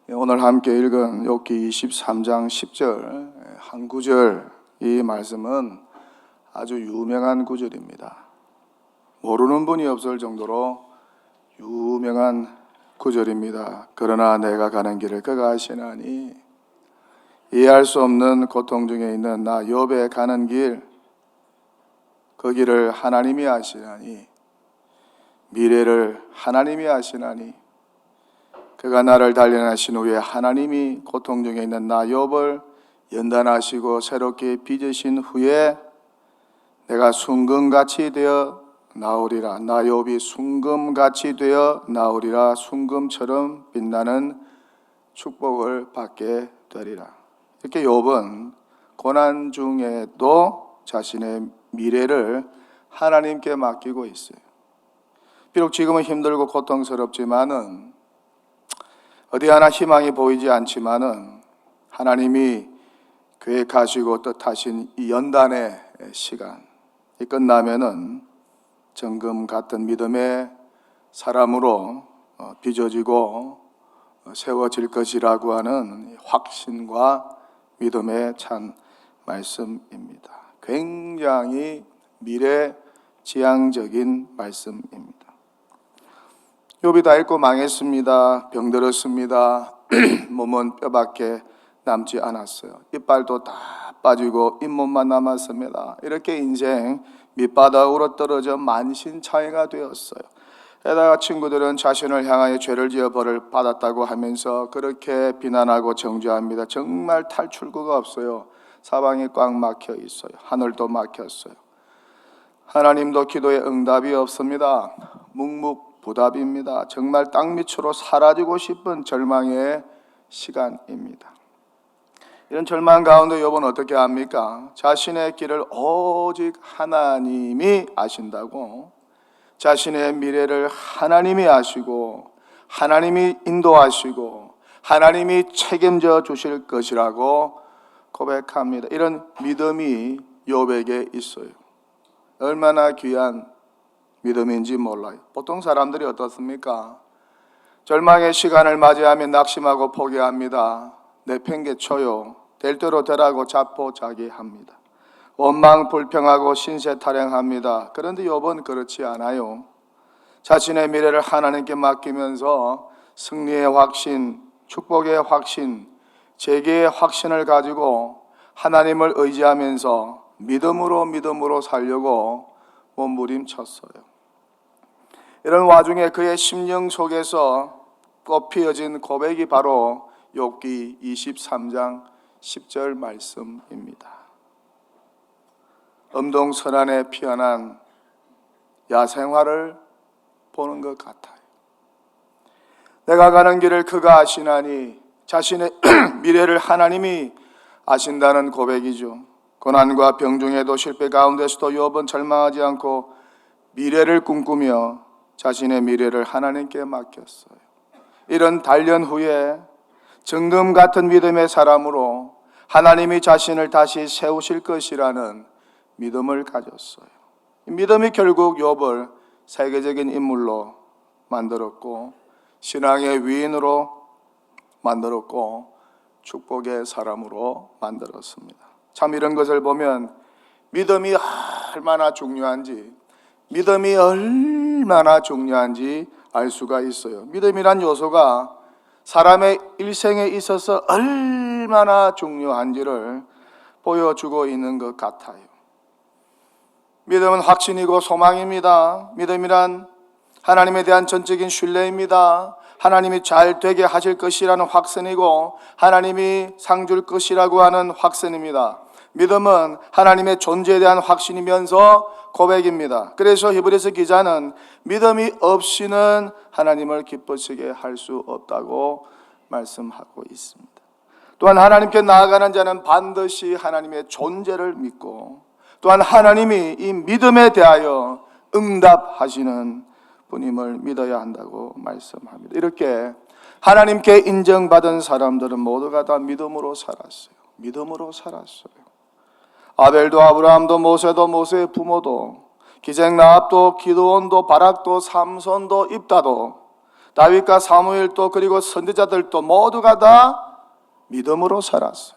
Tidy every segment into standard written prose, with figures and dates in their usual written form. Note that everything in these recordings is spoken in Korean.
오늘 함께 읽은 욥기 23장 10절 한 구절, 이 말씀은 아주 유명한 구절입니다. 모르는 분이 없을 정도로 유명한 구절입니다. 그러나 내가 가는 길을 그가 아시나니, 이해할 수 없는 고통 중에 있는 나 욥의 가는 길, 그 길을 하나님이 아시나니, 미래를 하나님이 아시나니, 그가 나를 단련하신 후에 하나님이 고통 중에 있는 나 욥을 연단하시고 새롭게 빚으신 후에 내가 순금같이 되어 나오리라. 나 욥이 순금같이 되어 나오리라. 순금처럼 빛나는 축복을 받게 되리라. 이렇게 욥은 고난 중에도 자신의 미래를 하나님께 맡기고 있어요. 비록 지금은 힘들고 고통스럽지만은, 어디 하나 희망이 보이지 않지만은, 하나님이 계획하시고 뜻하신 이 연단의 시간이 끝나면은 정금 같은 믿음의 사람으로 빚어지고 세워질 것이라고 하는 확신과 믿음의 찬 말씀입니다. 굉장히 미래지향적인 말씀입니다. 욥이 다 잃고 망했습니다. 병들었습니다. 몸은 뼈밖에 남지 않았어요. 이빨도 다 빠지고 잇몸만 남았습니다. 이렇게 인생 밑바닥으로 떨어져 만신창이가 되었어요. 게다가 친구들은 자신을 향하여 죄를 지어 벌을 받았다고 하면서 그렇게 비난하고 정죄합니다. 정말 탈출구가 없어요. 사방이 꽉 막혀 있어요. 하늘도 막혔어요. 하나님도 기도에 응답이 없습니다. 묵묵부답입니다. 정말 땅 밑으로 사라지고 싶은 절망의 시간입니다. 이런 절망 가운데 욥은 어떻게 합니까? 자신의 길을 오직 하나님이 아신다고, 자신의 미래를 하나님이 아시고 하나님이 인도하시고 하나님이 책임져 주실 것이라고 고백합니다. 이런 믿음이 욥에게 있어요. 얼마나 귀한 믿음인지 몰라요. 보통 사람들이 어떻습니까? 절망의 시간을 맞이하면 낙심하고 포기합니다. 내팽개쳐요. 될 대로 되라고 자포자기합니다. 원망 불평하고 신세타령합니다. 그런데 욥은 그렇지 않아요. 자신의 미래를 하나님께 맡기면서 승리의 확신, 축복의 확신, 재기의 확신을 가지고 하나님을 의지하면서 믿음으로 살려고 몸부림쳤어요. 이런 와중에 그의 심령 속에서 꽃피어진 고백이 바로 욥기 23장 10절 말씀입니다. 엄동설안에 피어난 야생화를 보는 것 같아요. 내가 가는 길을 그가 아시나니, 자신의 미래를 하나님이 아신다는 고백이죠. 고난과 병 중에도 실패 가운데서도 욥은 절망하지 않고 미래를 꿈꾸며 자신의 미래를 하나님께 맡겼어요. 이런 단련 후에 정금 같은 믿음의 사람으로 하나님이 자신을 다시 세우실 것이라는 믿음을 가졌어요. 이 믿음이 결국 욥을 세계적인 인물로 만들었고, 신앙의 위인으로 만들었고, 축복의 사람으로 만들었습니다. 참 이런 것을 보면 믿음이 얼마나 중요한지 알 수가 있어요. 믿음이란 요소가 사람의 일생에 있어서 얼마나 중요한지를 보여주고 있는 것 같아요. 믿음은 확신이고 소망입니다. 믿음이란 하나님에 대한 전적인 신뢰입니다. 하나님이 잘 되게 하실 것이라는 확신이고 하나님이 상 줄 것이라고 하는 확신입니다. 믿음은 하나님의 존재에 대한 확신이면서 고백입니다. 그래서 히브리서 기자는 믿음이 없이는 하나님을 기쁘시게 할 수 없다고 말씀하고 있습니다. 또한 하나님께 나아가는 자는 반드시 하나님의 존재를 믿고, 또한 하나님이 이 믿음에 대하여 응답하시는 분임을 믿어야 한다고 말씀합니다. 이렇게 하나님께 인정받은 사람들은 모두가 다 믿음으로 살았어요. 아벨도 아브라함도 모세도 모세의 부모도 기생 라합도 기드온도 바락도 삼손도 입다도 다윗과 사무엘도 그리고 선지자들도 모두가 다 믿음으로 살았어요.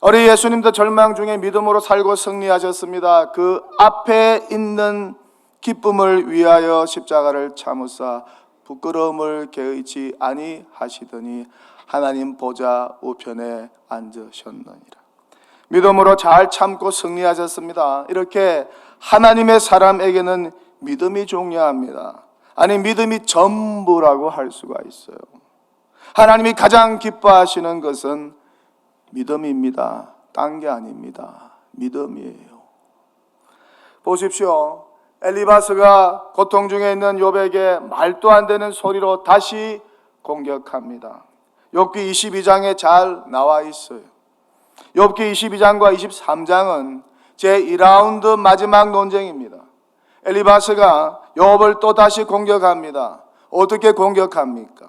우리 예수님도 절망 중에 믿음으로 살고 승리하셨습니다. 그 앞에 있는 기쁨을 위하여 십자가를 참으사 부끄러움을 개의치 아니하시더니 하나님 보좌 우편에 앉으셨느니라. 믿음으로 잘 참고 승리하셨습니다. 이렇게 하나님의 사람에게는 믿음이 중요합니다. 아니, 믿음이 전부라고 할 수가 있어요. 하나님이 가장 기뻐하시는 것은 믿음입니다. 딴 게 아닙니다. 믿음이에요. 보십시오. 엘리바스가 고통 중에 있는 욥에게 말도 안 되는 소리로 다시 공격합니다. 욥기 22장에 잘 나와 있어요. 욥기 22장과 23장은 제2라운드 마지막 논쟁입니다. 엘리바스가 욥을 또 다시 공격합니다. 어떻게 공격합니까?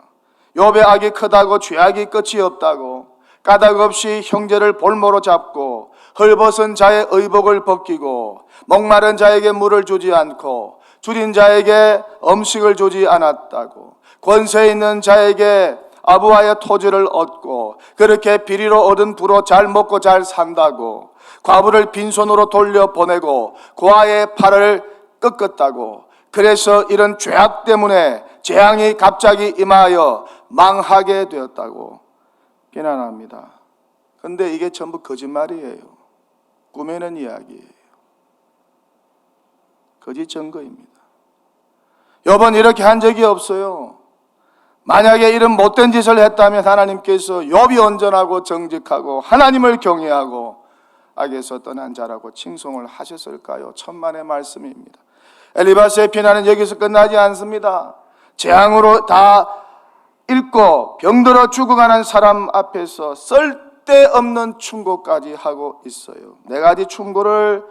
욥의 악이 크다고 죄악이 끝이 없다고 까닭 없이 형제를 볼모로 잡고 헐벗은 자의 의복을 벗기고 목마른 자에게 물을 주지 않고 줄인 자에게 음식을 주지 않았다고 권세 있는 자에게 아부하의 토지를 얻고 그렇게 비리로 얻은 부로 잘 먹고 잘 산다고 과부를 빈손으로 돌려보내고 고아의 팔을 꺾었다고 그래서 이런 죄악 때문에 재앙이 갑자기 임하여 망하게 되었다고 비난합니다. 그런데 이게 전부 거짓말이에요. 꾸며낸 이야기예요. 거짓 증거입니다. 욥은 이렇게 한 적이 없어요. 만약에 이런 못된 짓을 했다면 하나님께서 욥이 온전하고 정직하고 하나님을 경외하고 악에서 떠난 자라고 칭송을 하셨을까요? 천만의 말씀입니다. 엘리바스의 비난은 여기서 끝나지 않습니다. 재앙으로 다 잃고 병들어 죽어가는 사람 앞에서 쓸데없는 충고까지 하고 있어요. 네 가지 충고를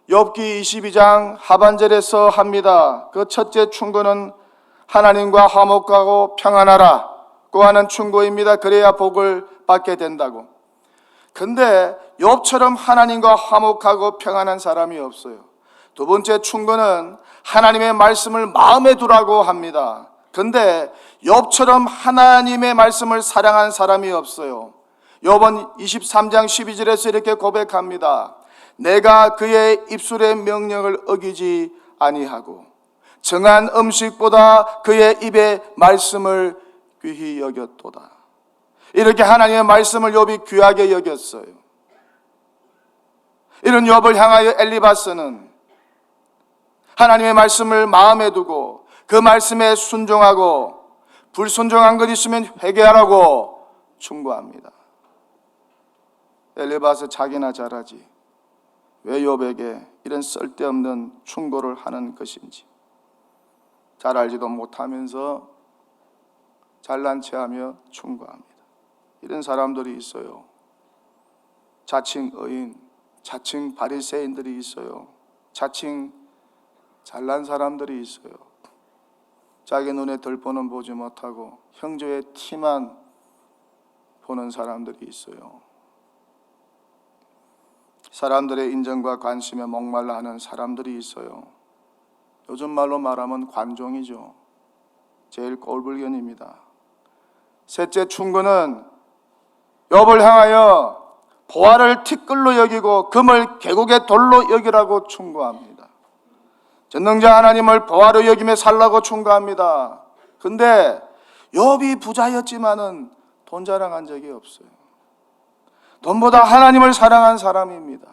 욥기 22장 하반절에서 합니다. 그 첫째 충고는 하나님과 화목하고 평안하라고 하는 충고입니다. 그래야 복을 받게 된다고. 근데 욥처럼 하나님과 화목하고 평안한 사람이 없어요. 두 번째 충고는 하나님의 말씀을 마음에 두라고 합니다. 근데 욥처럼 하나님의 말씀을 사랑한 사람이 없어요. 욥은 23장 12절에서 이렇게 고백합니다. 내가 그의 입술의 명령을 어기지 아니하고 정한 음식보다 그의 입의 말씀을 귀히 여겼도다. 이렇게 하나님의 말씀을 욥이 귀하게 여겼어요. 이런 욥을 향하여 엘리바스는 하나님의 말씀을 마음에 두고 그 말씀에 순종하고 불순종한 것 있으면 회개하라고 충고합니다. 엘리바스 자기나 잘하지 왜 욥에게 이런 쓸데없는 충고를 하는 것인지 잘 알지도 못하면서 잘난 체하며 충고합니다. 이런 사람들이 있어요. 자칭 의인, 자칭 바리새인들이 있어요. 자칭 잘난 사람들이 있어요. 자기 눈에 들보는 보지 못하고 형제의 티만 보는 사람들이 있어요. 사람들의 인정과 관심에 목말라 하는 사람들이 있어요. 요즘 말로 말하면 관종이죠. 제일 꼴불견입니다. 셋째 충고는 욥을 향하여 보화를 티끌로 여기고 금을 계곡의 돌로 여기라고 충고합니다. 전능자 하나님을 보화로 여기며 살라고 충고합니다. 근데 욥이 부자였지만은 돈 자랑한 적이 없어요. 돈보다 하나님을 사랑한 사람입니다.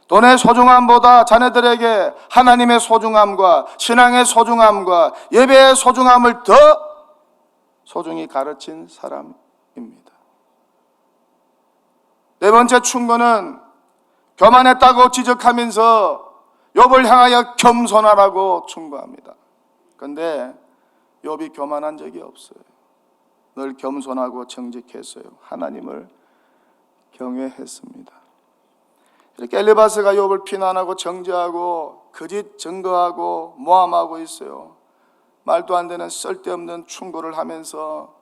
돈의 소중함보다 자네들에게 하나님의 소중함과 신앙의 소중함과 예배의 소중함을 더 소중히 가르친 사람입니다. 네 번째 충고는 교만했다고 지적하면서 욥을 향하여 겸손하라고 충고합니다. 그런데 욥이 교만한 적이 없어요. 늘 겸손하고 정직했어요. 하나님을 경외했습니다. 이렇게 엘리바스가 욥을 비난하고 정죄하고 거짓 증거하고 모함하고 있어요. 말도 안 되는 쓸데없는 충고를 하면서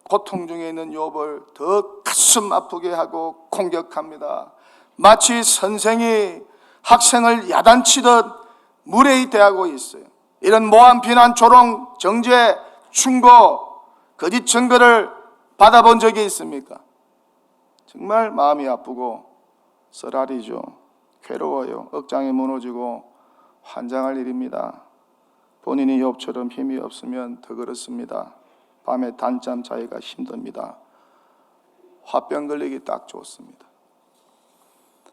고통 중에 있는 욥을 더 가슴 아프게 하고 공격합니다. 마치 선생이 학생을 야단치듯 무례히 대하고 있어요. 이런 모함, 비난, 조롱, 정죄, 충고, 거짓 증거를 받아본 적이 있습니까? 정말 마음이 아프고 쓰라리죠. 괴로워요. 억장이 무너지고 환장할 일입니다. 본인이 욥처럼 힘이 없으면 더 그렇습니다. 밤에 단잠 자기가 힘듭니다. 화병 걸리기 딱 좋습니다.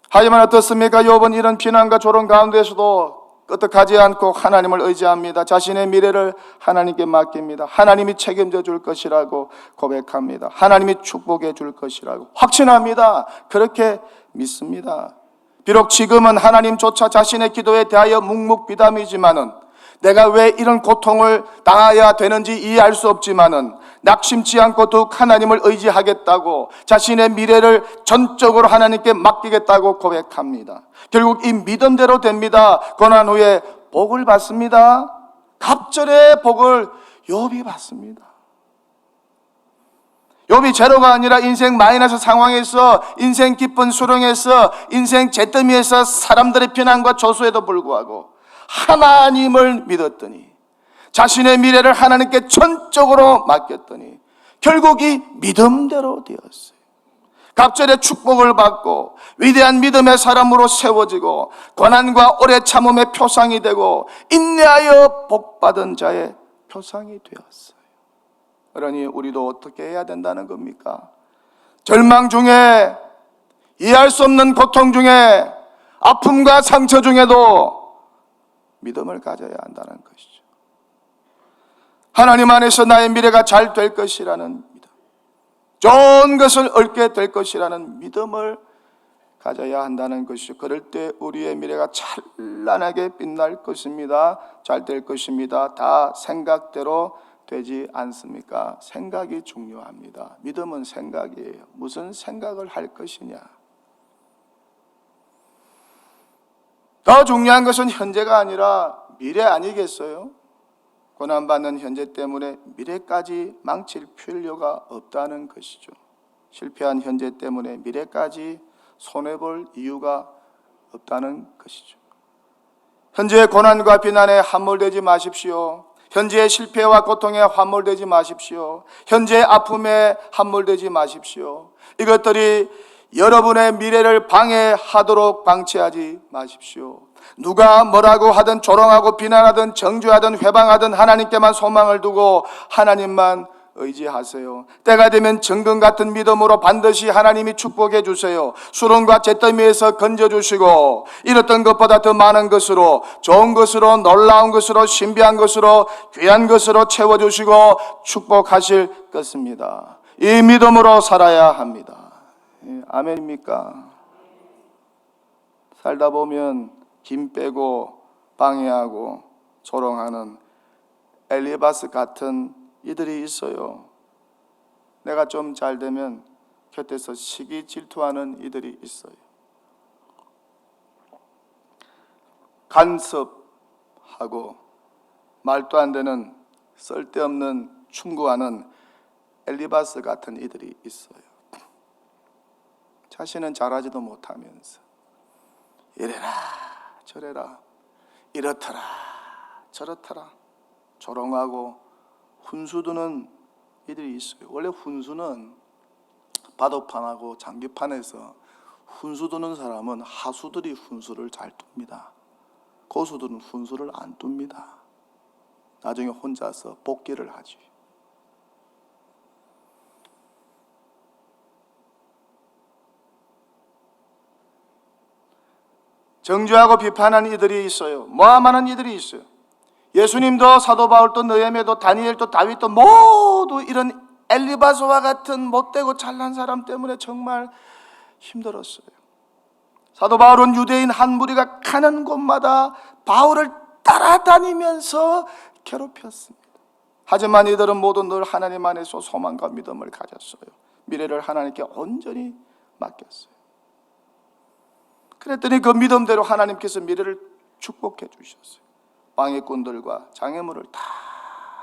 하지만 어떻습니까? 욥은 이런 비난과 조롱 가운데서도 끄떡하지 않고 하나님을 의지합니다. 자신의 미래를 하나님께 맡깁니다. 하나님이 책임져 줄 것이라고 고백합니다. 하나님이 축복해 줄 것이라고 확신합니다. 그렇게 믿습니다. 비록 지금은 하나님조차 자신의 기도에 대하여 묵묵비담이지만은, 내가 왜 이런 고통을 당해야 되는지 이해할 수 없지만은 낙심치 않고 더욱 하나님을 의지하겠다고, 자신의 미래를 전적으로 하나님께 맡기겠다고 고백합니다. 결국 이 믿음대로 됩니다. 고난 후에 복을 받습니다. 갑절의 복을 욥이 받습니다. 욥이 제로가 아니라 인생 마이너스 상황에서, 인생 깊은 수렁에서, 인생 잿더미에서 사람들의 비난과 조소에도 불구하고 하나님을 믿었더니, 자신의 미래를 하나님께 전적으로 맡겼더니 결국 이 믿음대로 되었어요. 갑절의 축복을 받고 위대한 믿음의 사람으로 세워지고 고난과 오래 참음의 표상이 되고 인내하여 복받은 자의 표상이 되었어요. 그러니 우리도 어떻게 해야 된다는 겁니까? 절망 중에, 이해할 수 없는 고통 중에, 아픔과 상처 중에도 믿음을 가져야 한다는 것이죠. 하나님 안에서 나의 미래가 잘 될 것이라는 믿음, 좋은 것을 얻게 될 것이라는 믿음을 가져야 한다는 것이죠. 그럴 때 우리의 미래가 찬란하게 빛날 것입니다. 잘 될 것입니다. 다 생각대로 되지 않습니까? 생각이 중요합니다. 믿음은 생각이에요. 무슨 생각을 할 것이냐. 더 중요한 것은 현재가 아니라 미래 아니겠어요? 고난받는 현재 때문에 미래까지 망칠 필요가 없다는 것이죠. 실패한 현재 때문에 미래까지 손해볼 이유가 없다는 것이죠. 현재의 고난과 비난에 함몰되지 마십시오. 현재의 실패와 고통에 함몰되지 마십시오. 현재의 아픔에 함몰되지 마십시오. 이것들이 여러분의 미래를 방해하도록 방치하지 마십시오. 누가 뭐라고 하든 조롱하고 비난하든 정죄하든 회방하든 하나님께만 소망을 두고 하나님만 의지하세요. 때가 되면 정금 같은 믿음으로 반드시 하나님이 축복해 주세요. 수렁과 잿더미에서 건져주시고 이랬던 것보다 더 많은 것으로, 좋은 것으로, 놀라운 것으로, 신비한 것으로, 귀한 것으로 채워주시고 축복하실 것입니다. 이 믿음으로 살아야 합니다. 아멘입니까? 살다 보면 힘 빼고 방해하고 조롱하는 엘리바스 같은 이들이 있어요. 내가 좀 잘 되면 곁에서 시기 질투하는 이들이 있어요. 간섭하고 말도 안 되는 쓸데없는 충고하는 엘리바스 같은 이들이 있어요. 자신은 잘하지도 못하면서 이래라 저래라, 이렇더라 저렇더라 조롱하고 훈수두는 이들이 있어요. 원래 훈수는 바둑판하고 장기판에서 훈수두는 사람은 하수들이 훈수를 잘 둡니다. 고수들은 훈수를 안 둡니다. 나중에 혼자서 복귀를 하지. 정죄하고 비판하는 이들이 있어요. 모함하는 이들이 있어요. 예수님도 사도 바울도 느헤미야도 다니엘도 다윗도 모두 이런 엘리바스와 같은 못되고 잘난 사람 때문에 정말 힘들었어요. 사도 바울은 유대인 한 무리가 가는 곳마다 바울을 따라다니면서 괴롭혔습니다. 하지만 이들은 모두 늘 하나님 안에서 소망과 믿음을 가졌어요. 미래를 하나님께 온전히 맡겼어요. 그랬더니 그 믿음대로 하나님께서 미래를 축복해 주셨어요. 방해꾼들과 장애물을 다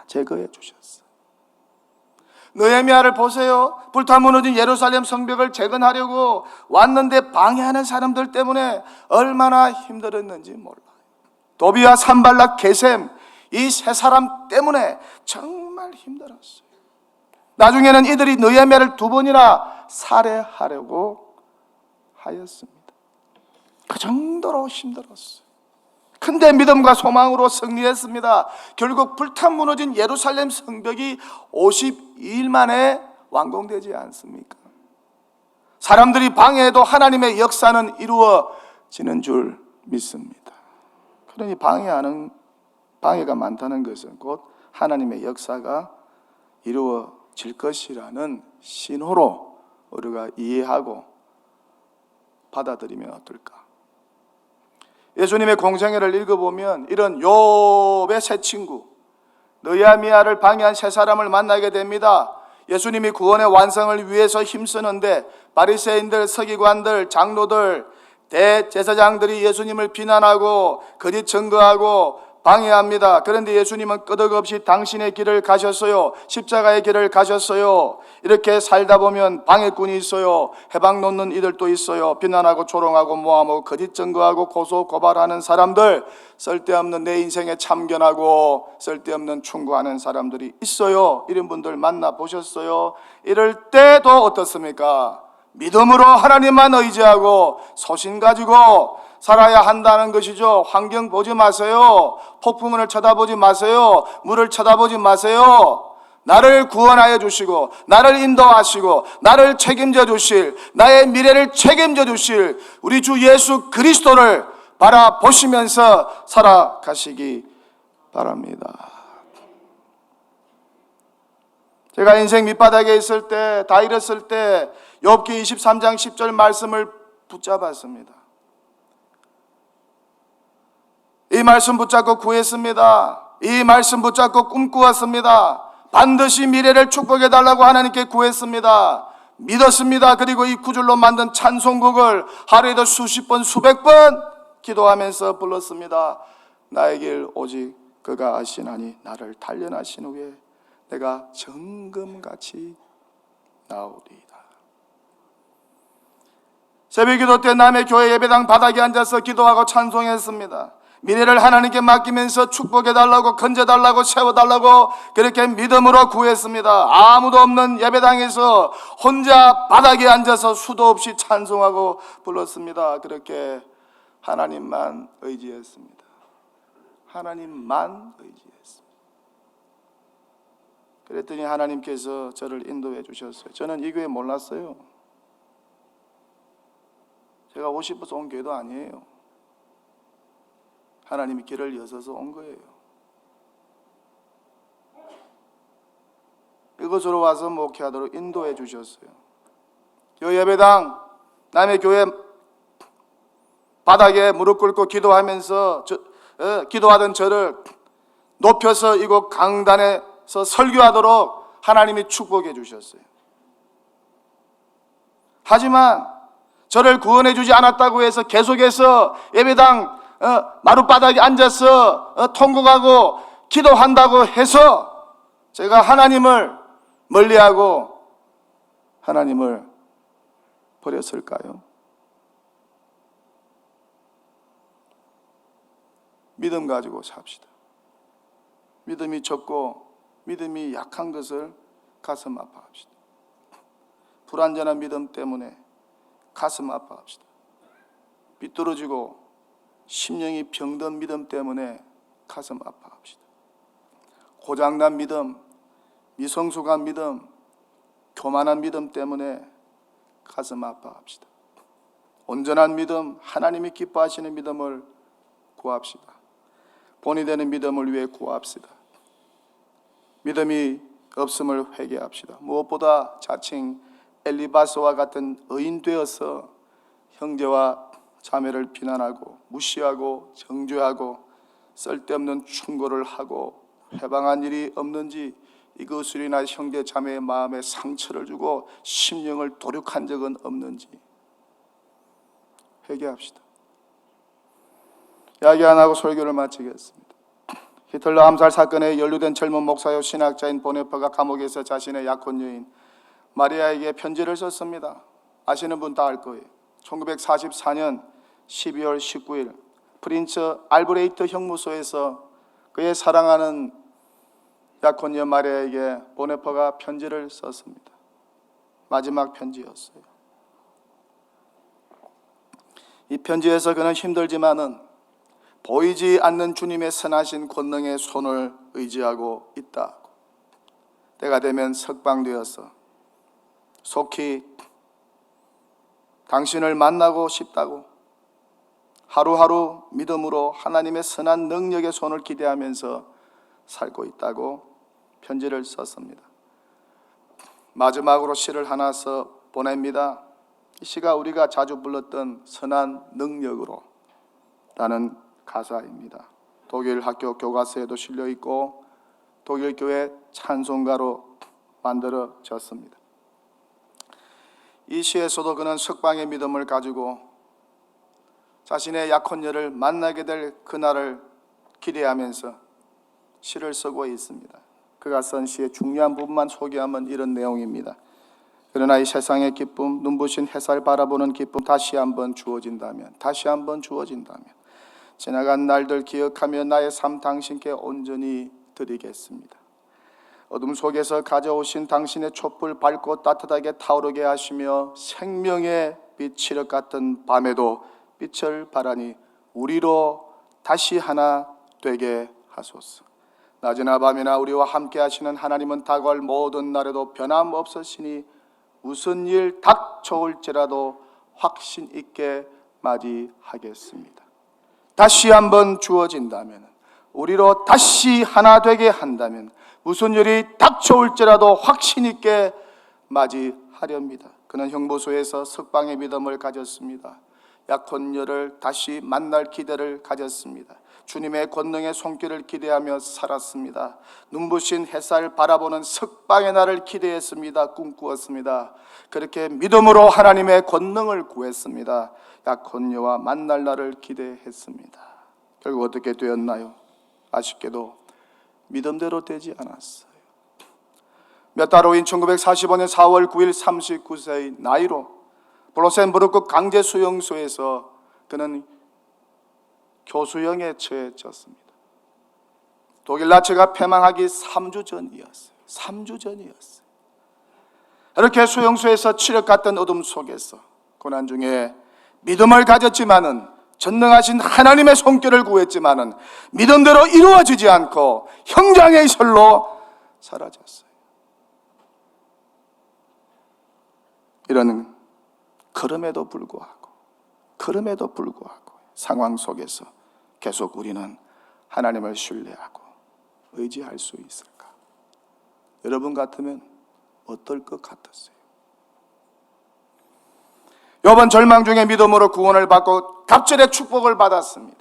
제거해 주셨어요. 느헤미야를 보세요. 불타 무너진 예루살렘 성벽을 재건하려고 왔는데 방해하는 사람들 때문에 얼마나 힘들었는지 몰라요. 도비와 산발락 게셈, 이 세 사람 때문에 정말 힘들었어요. 나중에는 이들이 느헤미야를 2번이나 살해하려고 하였습니다. 그 정도로 힘들었어요. 근데 믿음과 소망으로 승리했습니다. 결국 불탄 무너진 예루살렘 성벽이 52일 만에 완공되지 않습니까? 사람들이 방해해도 하나님의 역사는 이루어지는 줄 믿습니다. 그러니 방해가 많다는 것은 곧 하나님의 역사가 이루어질 것이라는 신호로 우리가 이해하고 받아들이면 어떨까? 예수님의 공생애를 읽어보면 이런 욥의 세 친구 느헤미야를 방해한 세 사람을 만나게 됩니다. 예수님이 구원의 완성을 위해서 힘쓰는데 바리새인들, 서기관들, 장로들, 대제사장들이 예수님을 비난하고 거짓 증거하고 방해합니다. 그런데 예수님은 끄덕없이 당신의 길을 가셨어요. 십자가의 길을 가셨어요. 이렇게 살다 보면 방해꾼이 있어요. 해방 놓는 이들도 있어요. 비난하고 조롱하고 모함하고 거짓 증거하고 고소 고발하는 사람들, 쓸데없는 내 인생에 참견하고 쓸데없는 충고하는 사람들이 있어요. 이런 분들 만나보셨어요? 이럴 때도 어떻습니까? 믿음으로 하나님만 의지하고 소신 가지고 살아야 한다는 것이죠. 환경 보지 마세요. 폭풍을 쳐다보지 마세요. 물을 쳐다보지 마세요. 나를 구원하여 주시고 나를 인도하시고 나를 책임져 주실, 나의 미래를 책임져 주실 우리 주 예수 그리스도를 바라보시면서 살아가시기 바랍니다. 제가 인생 밑바닥에 있을 때, 다 잃었을 때 욥기 23장 10절 말씀을 붙잡았습니다. 이 말씀 붙잡고 구했습니다. 이 말씀 붙잡고 꿈꾸었습니다. 반드시 미래를 축복해달라고 하나님께 구했습니다. 믿었습니다. 그리고 이 구절로 만든 찬송곡을 하루에도 수십 번, 수백 번 기도하면서 불렀습니다. 나의 길 오직 그가 아시나니 나를 단련하신 후에 내가 정금같이 나오리이다. 새벽기도 때 남의 교회 예배당 바닥에 앉아서 기도하고 찬송했습니다. 미래를 하나님께 맡기면서 축복해달라고, 건져달라고, 세워달라고 그렇게 믿음으로 구했습니다. 아무도 없는 예배당에서 혼자 바닥에 앉아서 수도 없이 찬송하고 불렀습니다. 그렇게 하나님만 의지했습니다. 하나님만 의지했습니다. 그랬더니 하나님께서 저를 인도해 주셨어요. 저는 이 교회 몰랐어요. 제가 오고 싶어서 온 교회도 아니에요. 하나님이 길을 여셔서 온 거예요. 이곳으로 와서 목회하도록 인도해 주셨어요. 이 예배당, 남의 교회 바닥에 무릎 꿇고 기도하면서 기도하던 저를 높여서 이곳 강단에서 설교하도록 하나님이 축복해 주셨어요. 하지만 저를 구원해 주지 않았다고 해서 계속해서 예배당 마룻바닥에 앉아서 통곡하고 기도한다고 해서 제가 하나님을 멀리하고 하나님을 버렸을까요? 믿음 가지고 삽시다. 믿음이 적고 믿음이 약한 것을 가슴 아파합시다. 불완전한 믿음 때문에 가슴 아파합시다. 삐뚤어지고 심령이 병든 믿음 때문에 가슴 아파합시다. 고장난 믿음, 미성숙한 믿음, 교만한 믿음 때문에 가슴 아파합시다. 온전한 믿음, 하나님이 기뻐하시는 믿음을 구합시다. 본이 되는 믿음을 위해 구합시다. 믿음이 없음을 회개합시다. 무엇보다 자칭 엘리바스와 같은 의인 되어서 형제와 자매를 비난하고 무시하고 정죄하고 쓸데없는 충고를 하고 해방한 일이 없는지, 이것으로 인한 형제 자매의 마음에 상처를 주고 심령을 도륙한 적은 없는지 회개합시다. 이야기 안 하고 설교를 마치겠습니다. 히틀러 암살 사건에 연루된 젊은 목사요 신학자인 보네퍼가 감옥에서 자신의 약혼 여인 마리아에게 편지를 썼습니다. 아시는 분 다 알 거예요. 1944년 12월 19일 프린츠 알브레이트 형무소에서 그의 사랑하는 약혼녀 마리아에게 보네퍼가 편지를 썼습니다. 마지막 편지였어요. 이 편지에서 그는 힘들지만은 보이지 않는 주님의 선하신 권능의 손을 의지하고 있다. 때가 되면 석방되어서 속히 당신을 만나고 싶다고 하루하루 믿음으로 하나님의 선한 능력의 손을 기대하면서 살고 있다고 편지를 썼습니다. 마지막으로 시를 하나 써 보냅니다. 이 시가 우리가 자주 불렀던 선한 능력으로 라는 가사입니다. 독일 학교 교과서에도 실려 있고 독일 교회 찬송가로 만들어졌습니다. 이 시에서도 그는 석방의 믿음을 가지고 자신의 약혼녀를 만나게 될 그날을 기대하면서 시를 쓰고 있습니다. 그가 쓴 시의 중요한 부분만 소개하면 이런 내용입니다. 그러나 이 세상의 기쁨, 눈부신 햇살 바라보는 기쁨 다시 한번 주어진다면 지나간 날들 기억하며 나의 삶 당신께 온전히 드리겠습니다. 어둠 속에서 가져오신 당신의 촛불 밝고 따뜻하게 타오르게 하시며 생명의 빛이력 같은 밤에도 빛을 발하니 우리로 다시 하나 되게 하소서. 낮이나 밤이나 우리와 함께 하시는 하나님은 다가올 모든 날에도 변함없으시니 무슨 일 닥쳐올지라도 확신 있게 맞이하겠습니다. 다시 한번 주어진다면, 우리로 다시 하나 되게 한다면 무슨 일이 닥쳐올지라도 확신 있게 맞이하렵니다. 그는 형보소에서 석방의 믿음을 가졌습니다. 약혼녀를 다시 만날 기대를 가졌습니다. 주님의 권능의 손길을 기대하며 살았습니다. 눈부신 햇살 바라보는 석방의 날을 기대했습니다. 꿈꾸었습니다. 그렇게 믿음으로 하나님의 권능을 구했습니다. 약혼녀와 만날 날을 기대했습니다. 결국 어떻게 되었나요? 아쉽게도 믿음대로 되지 않았어요. 몇 달 후인 1945년 4월 9일 39세의 나이로 블로센부르크 강제 수용소에서 그는 교수형에 처해졌습니다. 독일 나치가 패망하기 3주 전이었어요. 3주 전이었어요. 이렇게 수용소에서 칠흑같은 어둠 속에서 고난 중에 믿음을 가졌지만은, 전능하신 하나님의 손길을 구했지만은 믿음대로 이루어지지 않고 형장의 설로 사라졌어요. 이런 그럼에도 불구하고 상황 속에서 계속 우리는 하나님을 신뢰하고 의지할 수 있을까? 여러분 같으면 어떨 것 같았어요? 욥은 절망 중에 믿음으로 구원을 받고 갑절의 축복을 받았습니다.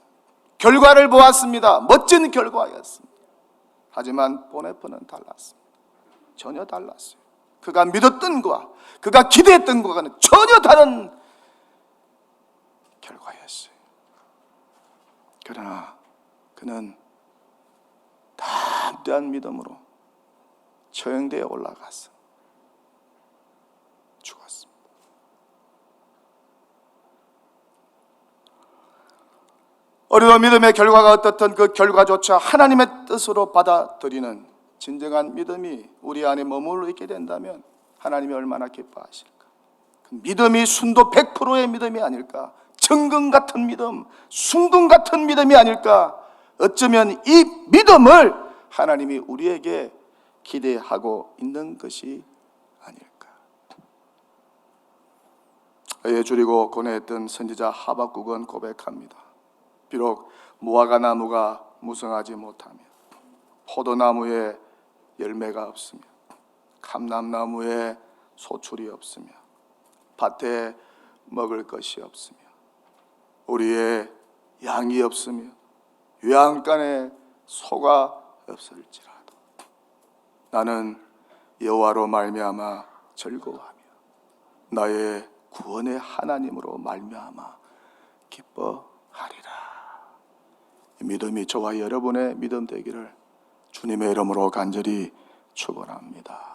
결과를 보았습니다. 멋진 결과였습니다. 하지만 보네퍼는 달랐습니다. 전혀 달랐어요. 그가 믿었던 것과 그가 기대했던 것과는 전혀 다른 결과였어요. 그러나 그는 담대한 믿음으로 처형대에 올라가서 죽었습니다. 우리도 믿음의 결과가 어떻든 그 결과조차 하나님의 뜻으로 받아들이는 진정한 믿음이 우리 안에 머물러 있게 된다면 하나님이 얼마나 기뻐하실까? 그 믿음이 순도 100%의 믿음이 아닐까? 정금 같은 믿음, 순금 같은 믿음이 아닐까? 어쩌면 이 믿음을 하나님이 우리에게 기대하고 있는 것이 아닐까? 애에 줄이고 고뇌했던 선지자 하박국은 고백합니다. 비록 무화과 나무가 무성하지 못하며 포도나무에 열매가 없으며 감람나무에 소출이 없으며 밭에 먹을 것이 없으며 우리의 양이 없으며 외양간에 소가 없을지라도 나는 여호와로 말미암아 즐거워하며 나의 구원의 하나님으로 말미암아 기뻐하리라. 믿음이 저와 여러분의 믿음 되기를 주님의 이름으로 간절히 축원합니다.